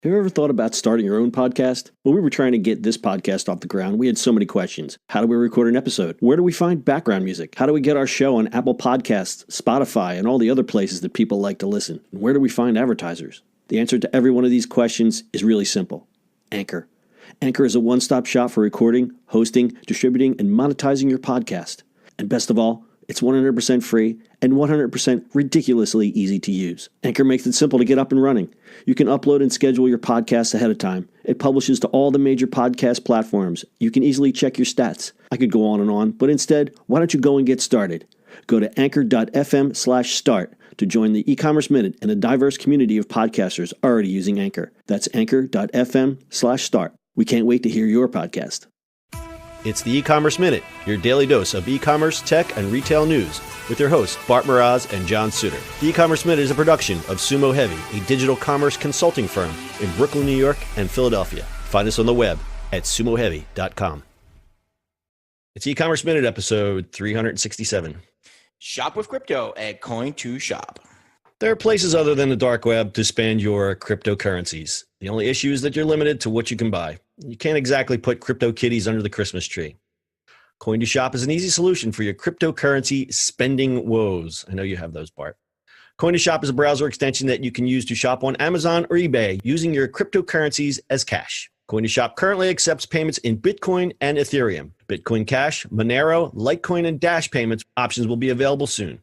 Have you ever thought about starting your own podcast? When we were trying to get this podcast off the ground, we had so many questions. How do we record an episode? Where do we find background music? How do we get our show on Apple Podcasts, Spotify, and all the other places that people like to listen? And where do we find advertisers? The answer to every one of these questions is really simple. Anchor. Anchor is a one-stop shop for recording, hosting, distributing, and monetizing your podcast. And best of all, it's 100% free and 100% ridiculously easy to use. Anchor makes it simple to get up and running. You can upload and schedule your podcasts ahead of time. It publishes to all the major podcast platforms. You can easily check your stats. I could go on, but instead, why don't you go and get started? Go to anchor.fm/start to join the e-commerce minute and a diverse community of podcasters already using Anchor. That's anchor.fm/start. We can't wait to hear your podcast. It's the E-commerce Minute, your daily dose of e-commerce, tech, and retail news with your hosts, Bart Mraz and John Suter. The E-commerce Minute is a production of Sumo Heavy, a digital commerce consulting firm in Brooklyn, New York, and Philadelphia. Find us on the web at sumoheavy.com. It's E-commerce Minute episode 367. Shop with crypto at Coin2Shop. There are places other than the dark web to spend your cryptocurrencies. The only issue is that you're limited to what you can buy. You can't exactly put crypto kitties under the Christmas tree. Coin2Shop is an easy solution for your cryptocurrency spending woes. I know you have those, Bart. Coin2Shop is a browser extension that you can use to shop on Amazon or eBay using your cryptocurrencies as cash. Coin2Shop currently accepts payments in Bitcoin and Ethereum. Bitcoin Cash, Monero, Litecoin, and Dash payments options will be available soon.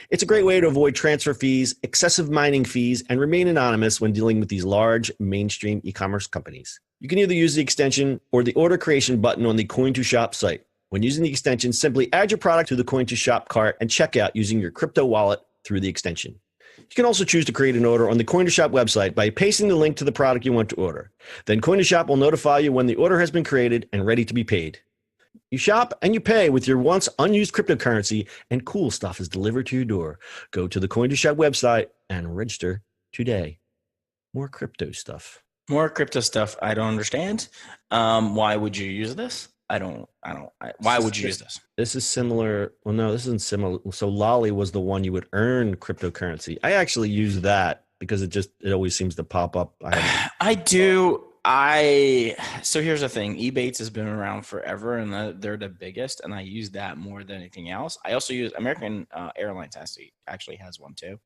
It's a great way to avoid transfer fees, excessive mining fees, and remain anonymous when dealing with these large mainstream e-commerce companies. You can either use the extension or the order creation button on the Coin2Shop site. When using the extension, simply add your product to the Coin2Shop cart and check out using your crypto wallet through the extension. You can also choose to create an order on the Coin2Shop website by pasting the link to the product you want to order. Then Coin2Shop will notify you when the order has been created and ready to be paid. You shop and you pay with your once unused cryptocurrency, and cool stuff is delivered to your door. Go to the Coin2Shop website and register today. More crypto stuff. More crypto stuff. I don't understand. Why would you use this? Why would you use this? This is similar. Well, no, this isn't similar. So Lolly was the one you would earn cryptocurrency. I actually use that because it always seems to pop up. I do. So here's the thing. Ebates has been around forever, and they're the biggest, and I use that more than anything else. I also use American Airlines actually has one too.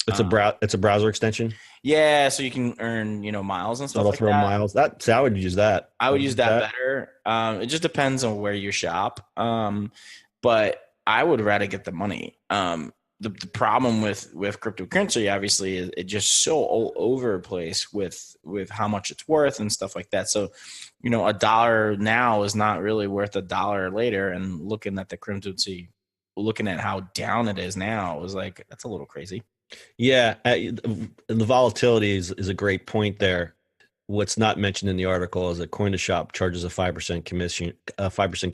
It's a browser extension. Yeah, so you can earn miles and stuff like that. Miles. I would use that. I would use that better. It just depends on where you shop. But I would rather get the money. The problem with cryptocurrency, obviously, is it just so all over the place with how much it's worth and stuff like that. So, $1 now is not really worth $1 later. And looking at the cryptocurrency, looking at how down it is now, was like, that's a little crazy. Yeah, the volatility is a great point there. What's not mentioned in the article is that Coin2Shop charges a 5%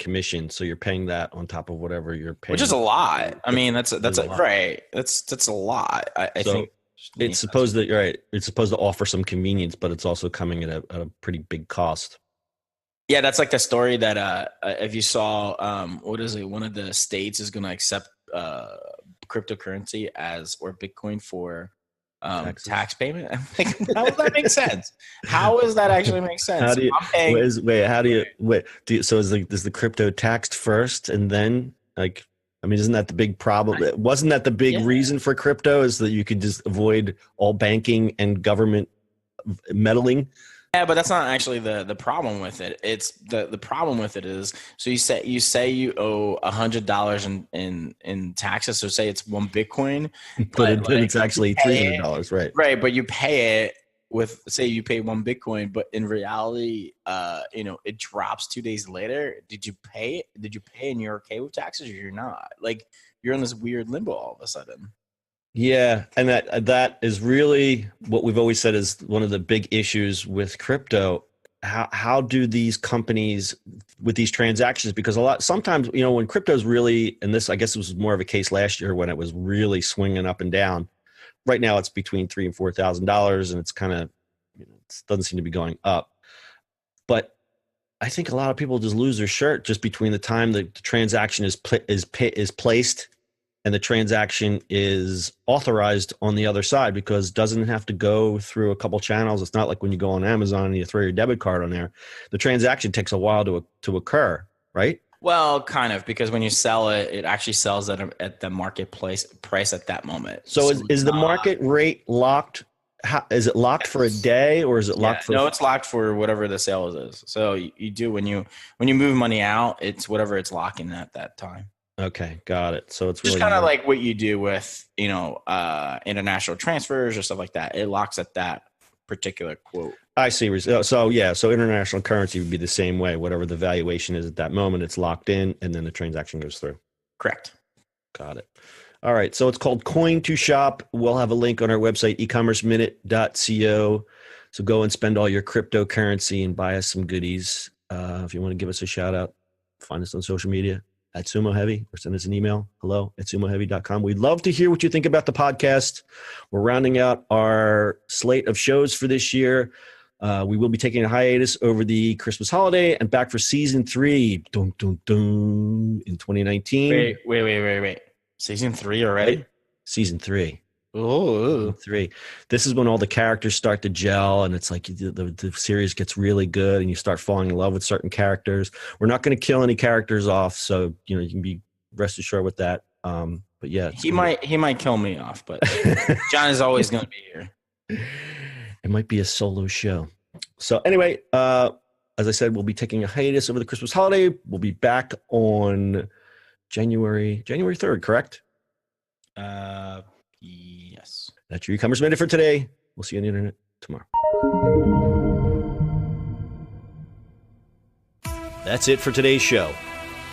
commission, so you're paying that on top of whatever you're paying, which is a lot. I mean, that's right. That's a lot. I think it's supposed that you're right. It's supposed to offer some convenience, but it's also coming at a pretty big cost. Yeah, that's like the story that if you saw, what is it? One of the states is going to accept cryptocurrency or Bitcoin for tax payment. I'm like, how does that make sense? How does that actually make sense? So is the crypto taxed first and then isn't that the big problem? Wasn't that the big reason for crypto, is that you could just avoid all banking and government meddling? Yeah, but that's not actually the problem with it. It's the problem with it is, so you say you owe $100 in taxes. So say it's one Bitcoin, but it's actually $300, right? Right, but you pay it with, say you pay one Bitcoin, but in reality, it drops 2 days later. Did you pay it? Did you pay and you're okay with taxes, or you're not? Like, you're in this weird limbo all of a sudden. Yeah, and that is really what we've always said is one of the big issues with crypto. How do these companies with these transactions? Because sometimes when crypto's really, and this I guess was more of a case last year when it was really swinging up and down. Right now it's between $3,000 and $4,000, and it's kind of it doesn't seem to be going up. But I think a lot of people just lose their shirt just between the time the transaction is placed and the transaction is authorized on the other side because it doesn't have to go through a couple channels. It's not like when you go on Amazon and you throw your debit card on there. The transaction takes a while to occur, right? Well, kind of, because when you sell it, it actually sells at the marketplace price at that moment. So is the market rate locked? Is it locked for a day, or is it locked for? No, it's locked for whatever the sale is. So you do when you move money out, it's whatever it's locking at that time. Okay, got it. So it's just really kind of like what you do with international transfers or stuff like that. It locks at that particular quote. I see. So international currency would be the same way. Whatever the valuation is at that moment, it's locked in, and then the transaction goes through. Correct. Got it. All right. So it's called Coin2Shop. We'll have a link on our website, ecommerceminute.co. So go and spend all your cryptocurrency and buy us some goodies. If you want to give us a shout out, find us on social media at Sumo Heavy, or send us an email, hello@sumoheavy.com. We'd love to hear what you think about the podcast. We're rounding out our slate of shows for this year. We will be taking a hiatus over the Christmas holiday and back for season 3 in 2019. Wait. Season 3 already? Right? Season 3. Oh, 3. This is when all the characters start to gel, and it's like the series gets really good, and you start falling in love with certain characters. We're not going to kill any characters off, so you can be rest assured with that. But yeah, he might kill me off, but John is always going to be here. It might be a solo show. So anyway, as I said, we'll be taking a hiatus over the Christmas holiday. We'll be back on January 3rd, correct? Yes. That's your e-commerce minute for today. We'll see you on the internet tomorrow. That's it for today's show.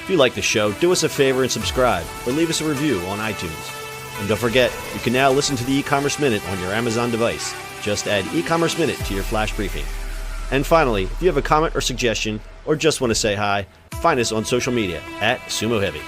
If you like the show, do us a favor and subscribe, or leave us a review on iTunes. And don't forget, you can now listen to the e-commerce minute on your Amazon device. Just add e-commerce minute to your flash briefing. And finally, if you have a comment or suggestion, or just want to say hi, find us on social media at Sumo Heavy.